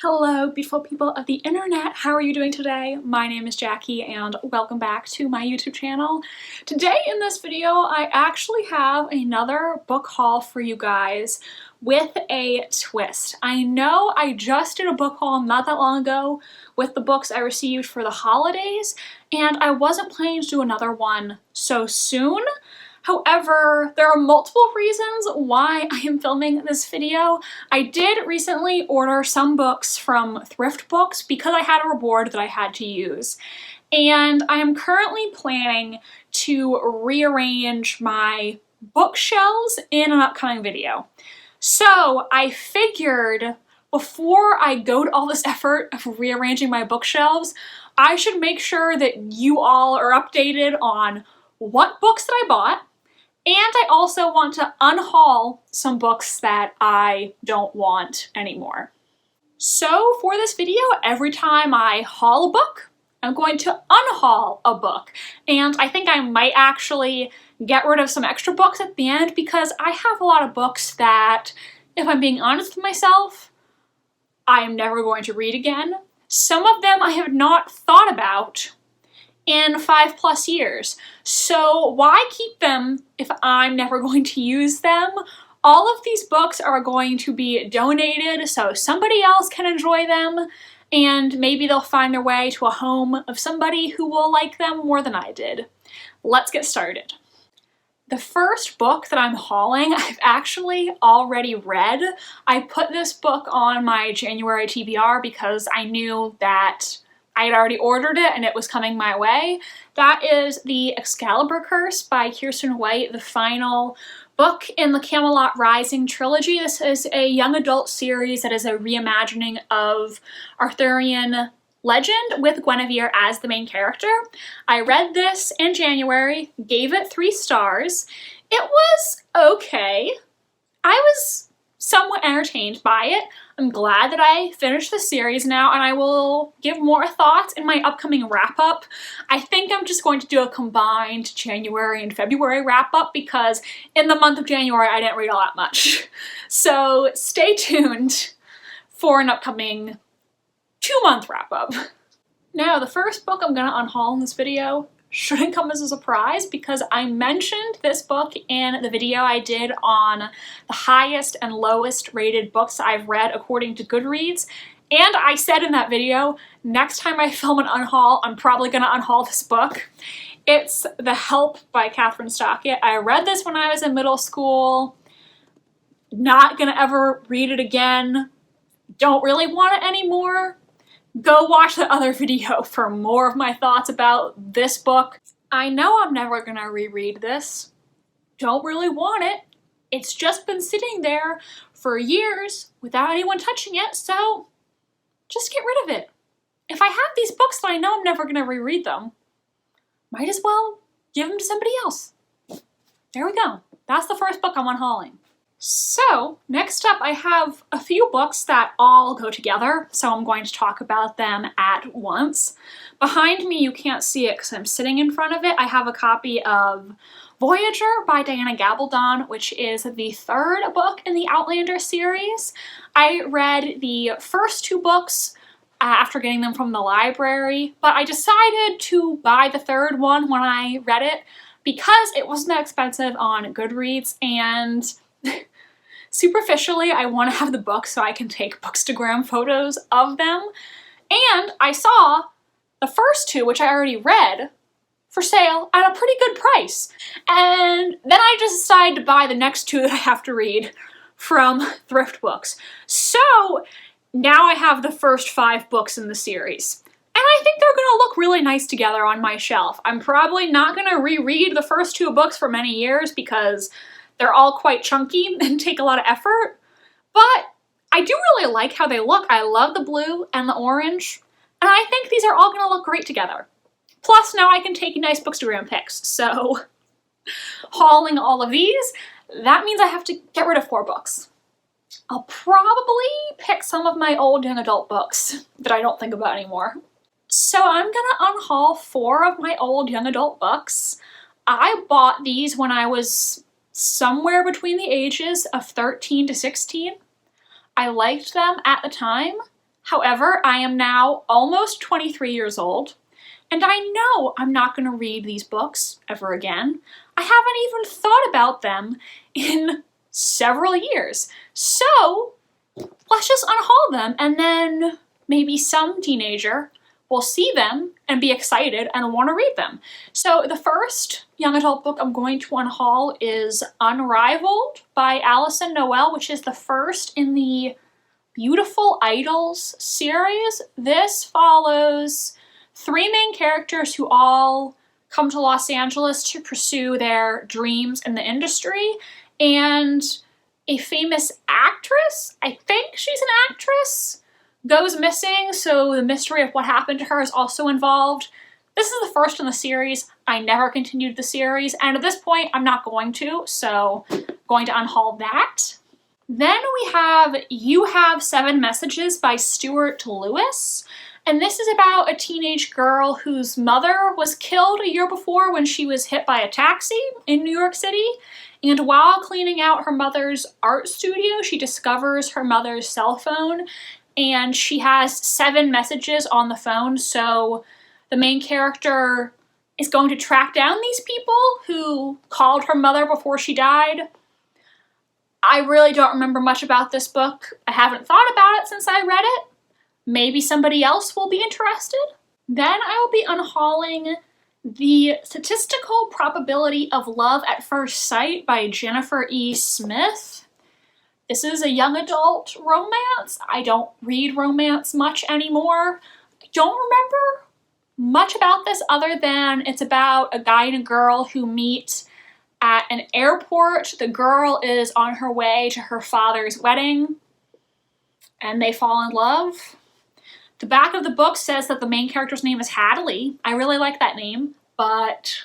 Hello, beautiful people of the internet. How are you doing today? My name is Jackie and welcome back to my YouTube channel. Today in this video, I actually have another book haul for you guys with a twist. I know I just did a book haul not that long ago with the books I received for the holidays, and I wasn't planning to do another one so soon. However, there are multiple reasons why I am filming this video. I did recently order some books from Thrift Books because I had a reward that I had to use. And I am currently planning to rearrange my bookshelves in an upcoming video. So I figured before I go to all this effort of rearranging my bookshelves, I should make sure that you all are updated on what books that I bought. And I also want to unhaul some books that I don't want anymore. So for this video, every time I haul a book, I'm going to unhaul a book. And I think I might actually get rid of some extra books at the end because I have a lot of books that, if I'm being honest with myself, I am never going to read again. Some of them I have not thought about in 5+ years. So why keep them if I'm never going to use them? All of these books are going to be donated so somebody else can enjoy them, and maybe they'll find their way to a home of somebody who will like them more than I did. Let's get started. The first book that I'm hauling, I've actually already read. I put this book on my January TBR because I knew that I had already ordered it and it was coming my way. That is the Excalibur Curse by Kiersten White, the final book in the Camelot Rising trilogy. This is a young adult series that is a reimagining of Arthurian legend with Guinevere as the main character. I read this in January, gave it 3 stars. It was okay. I was somewhat entertained by it. I'm glad that I finished the series now, and I will give more thoughts in my upcoming wrap-up. I think I'm just going to do a combined January and February wrap-up because in the month of January I didn't read all that much. So stay tuned for an upcoming 2-month wrap-up. Now, the first book I'm gonna unhaul in this video shouldn't come as a surprise because I mentioned this book in the video I did on the highest and lowest rated books I've read according to Goodreads. And I said in that video, next time I film an unhaul, I'm probably gonna unhaul this book. It's The Help by Kathryn Stockett. I read this when I was in middle school. Not gonna ever read it again. Don't really want it anymore. Go watch the other video for more of my thoughts about this book. I know I'm never gonna reread this. Don't really want it. It's just been sitting there for years without anyone touching it, so just get rid of it. If I have these books that I know I'm never gonna reread them, might as well give them to somebody else. There we go. That's the first book I'm unhauling. So, next up I have a few books that all go together, so I'm going to talk about them at once. Behind me, you can't see it because I'm sitting in front of it. I have a copy of Voyager by Diana Gabaldon, which is the 3rd book in the Outlander series. I read the first 2 books after getting them from the library, but I decided to buy the 3rd one when I read it because it wasn't that expensive on Goodreads, and superficially, I want to have the book so I can take Bookstagram photos of them. And I saw the first 2, which I already read, for sale at a pretty good price. And then I just decided to buy the next 2 that I have to read from Thrift Books. So now I have the first 5 books in the series. And I think they're gonna look really nice together on my shelf. I'm probably not gonna reread the first 2 books for many years because they're all quite chunky and take a lot of effort, but I do really like how they look. I love the blue and the orange, and I think these are all gonna look great together. Plus, now I can take nice Bookstagram pics, so hauling all of these, that means I have to get rid of 4 books. I'll probably pick some of my old young adult books that I don't think about anymore. So I'm gonna unhaul 4 of my old young adult books. I bought these when I was somewhere between the ages of 13 to 16. I liked them at the time. However, I am now almost 23 years old, and I know I'm not going to read these books ever again. I haven't even thought about them in several years. So let's just unhaul them, and then maybe some teenager will see them and be excited and want to read them. So the first young adult book I'm going to unhaul is Unrivaled by Alison Noel, which is the first in the Beautiful Idols series. This follows three main characters who all come to Los Angeles to pursue their dreams in the industry, and a famous actress, I think she's an actress, goes missing, so the mystery of what happened to her is also involved. This is the first in the series. I never continued the series, and at this point I'm not going to, so I'm going to unhaul that. Then we have You Have 7 Messages by Stuart Lewis. And this is about a teenage girl whose mother was killed a year before when she was hit by a taxi in New York City. And while cleaning out her mother's art studio, she discovers her mother's cell phone, and she has 7 messages on the phone. So the main character is going to track down these people who called her mother before she died. I really don't remember much about this book. I haven't thought about it since I read it. Maybe somebody else will be interested. Then I will be unhauling The Statistical Probability of Love at First Sight by Jennifer E. Smith. This is a young adult romance. I don't read romance much anymore. I don't remember much about this other than it's about a guy and a girl who meet at an airport. The girl is on her way to her father's wedding, and they fall in love. The back of the book says that the main character's name is Hadley. I really like that name, but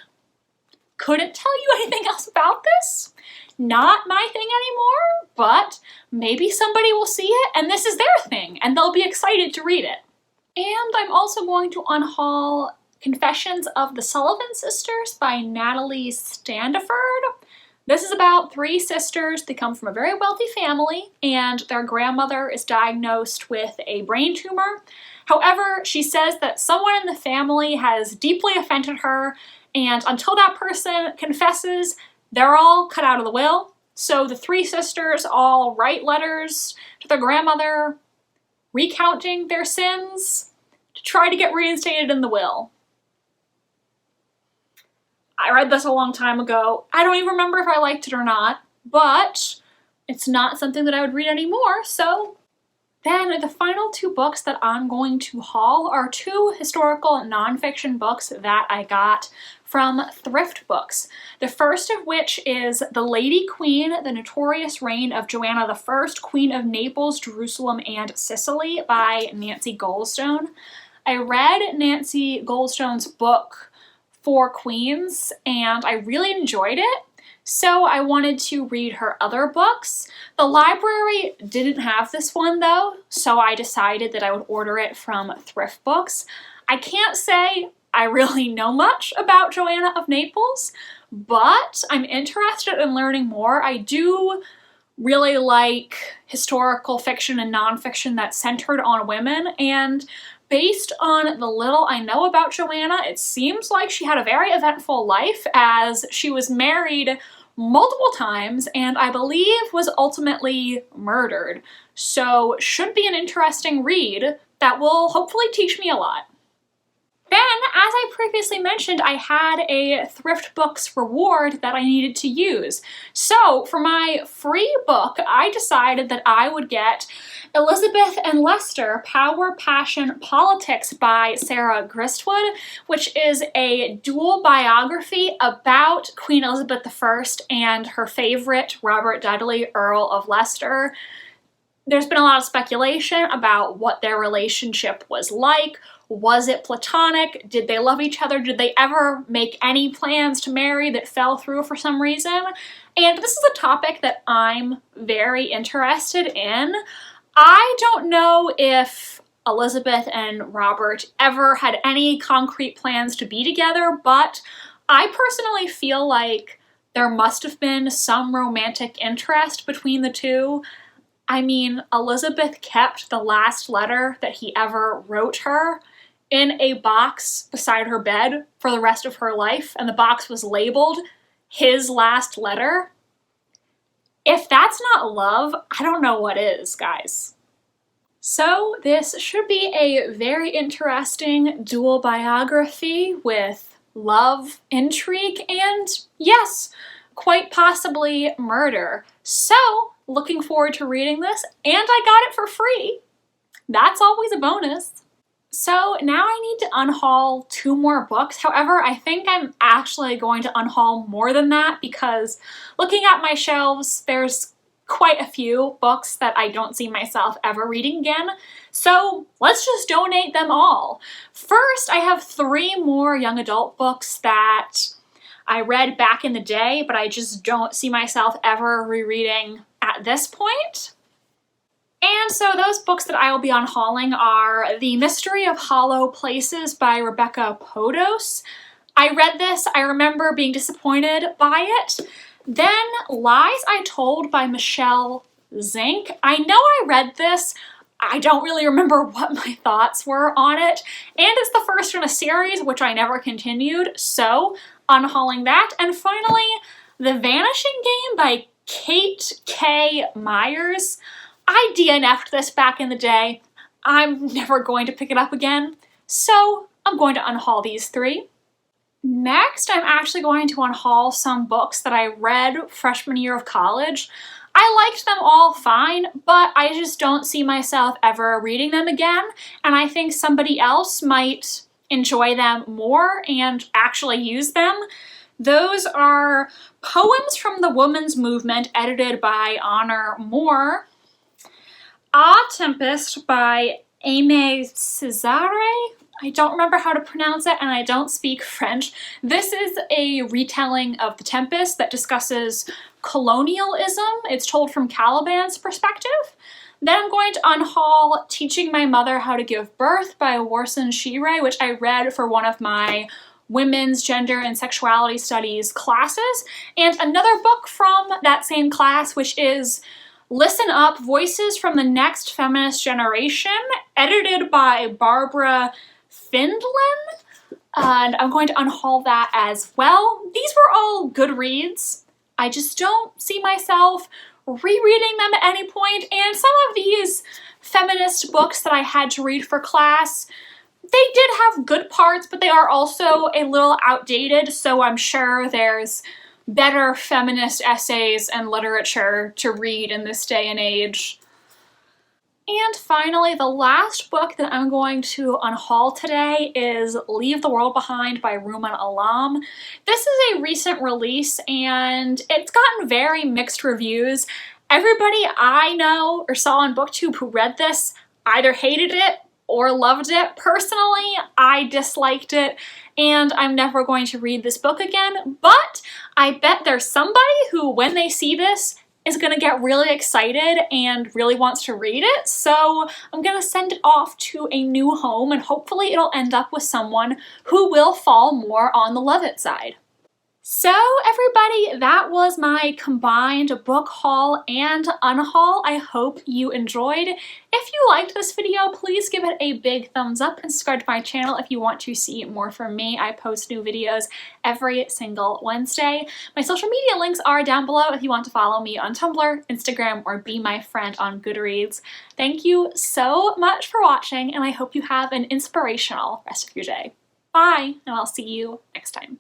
couldn't tell you anything else about this. Not my thing anymore, but maybe somebody will see it and this is their thing and they'll be excited to read it. And I'm also going to unhaul Confessions of the Sullivan Sisters by Natalie Standiford. This is about 3 sisters. They come from a very wealthy family, and their grandmother is diagnosed with a brain tumor. However, she says that someone in the family has deeply offended her, and until that person confesses, they're all cut out of the will. So the 3 sisters all write letters to their grandmother, recounting their sins to try to get reinstated in the will. I read this a long time ago. I don't even remember if I liked it or not, but it's not something that I would read anymore, so. Then the final 2 books that I'm going to haul are 2 historical nonfiction books that I got from Thrift Books. The first of which is The Lady Queen, The Notorious Reign of Joanna I, Queen of Naples, Jerusalem, and Sicily by Nancy Goldstone. I read Nancy Goldstone's book for Queens, and I really enjoyed it, so I wanted to read her other books. The library didn't have this one though, so I decided that I would order it from Thrift Books. I can't say I really know much about Joanna of Naples, but I'm interested in learning more. I do really like historical fiction and nonfiction that's centered on women, and based on the little I know about Joanna, it seems like she had a very eventful life, as she was married multiple times and I believe was ultimately murdered. So should be an interesting read that will hopefully teach me a lot. Then, as I previously mentioned, I had a Thrift Books reward that I needed to use. So for my free book, I decided that I would get Elizabeth and Leicester, Power, Passion, Politics by Sarah Gristwood, which is a dual biography about Queen Elizabeth I and her favorite, Robert Dudley, Earl of Leicester. There's been a lot of speculation about what their relationship was like. Was it platonic? Did they love each other? Did they ever make any plans to marry that fell through for some reason? And this is a topic that I'm very interested in. I don't know if Elizabeth and Robert ever had any concrete plans to be together, but I personally feel like there must have been some romantic interest between the two. I mean, Elizabeth kept the last letter that he ever wrote her in a box beside her bed for the rest of her life, and the box was labeled his last letter. If that's not love, I don't know what is, guys. So this should be a very interesting dual biography with love, intrigue, and yes, quite possibly murder. So looking forward to reading this, and I got it for free. That's always a bonus. So now I need to unhaul 2 more books. However, I think I'm actually going to unhaul more than that because looking at my shelves, there's quite a few books that I don't see myself ever reading again. So let's just donate them all. First, I have 3 more young adult books that I read back in the day, but I just don't see myself ever rereading at this point. And so those books that I will be unhauling are The Mystery of Hollow Places by Rebecca Podos. I read this, I remember being disappointed by it. Then Lies I Told by Michelle Zink. I know I read this, I don't really remember what my thoughts were on it, and it's the first in a series which I never continued, so unhauling that. And finally, The Vanishing Game by Kate K. Myers. I DNF'd this back in the day. I'm never going to pick it up again, so I'm going to unhaul these 3. Next, I'm actually going to unhaul some books that I read freshman year of college. I liked them all fine, but I just don't see myself ever reading them again, and I think somebody else might enjoy them more and actually use them. Those are Poems from the Women's Movement, edited by Honor Moore, A Tempest by Aimé Césaire. I don't remember how to pronounce it, and I don't speak French. This is a retelling of The Tempest that discusses colonialism. It's told from Caliban's perspective. Then I'm going to unhaul Teaching My Mother How to Give Birth by Warsan Shire, which I read for one of my women's gender and sexuality studies classes, and another book from that same class, which is Listen Up, Voices from the Next Feminist Generation, edited by Barbara Findlin, and I'm going to unhaul that as well. These were all good reads. I just don't see myself rereading them at any point, and some of these feminist books that I had to read for class, they did have good parts, but they are also a little outdated, so I'm sure there's better feminist essays and literature to read in this day and age. And finally, the last book that I'm going to unhaul today is Leave the World Behind by Ruman Alam. This is a recent release, and it's gotten very mixed reviews. Everybody I know or saw on BookTube who read this either hated it or loved it. Personally, I disliked it, and I'm never going to read this book again, but I bet there's somebody who, when they see this, is gonna get really excited and really wants to read it, so I'm gonna send it off to a new home, and hopefully it'll end up with someone who will fall more on the love it side. So everybody, that was my combined book haul and unhaul. I hope you enjoyed. If you liked this video, please give it a big thumbs up and subscribe to my channel if you want to see more from me. I post new videos every single Wednesday. My social media links are down below if you want to follow me on Tumblr, Instagram, or be my friend on Goodreads. Thank you so much for watching, and I hope you have an inspirational rest of your day. Bye, and I'll see you next time.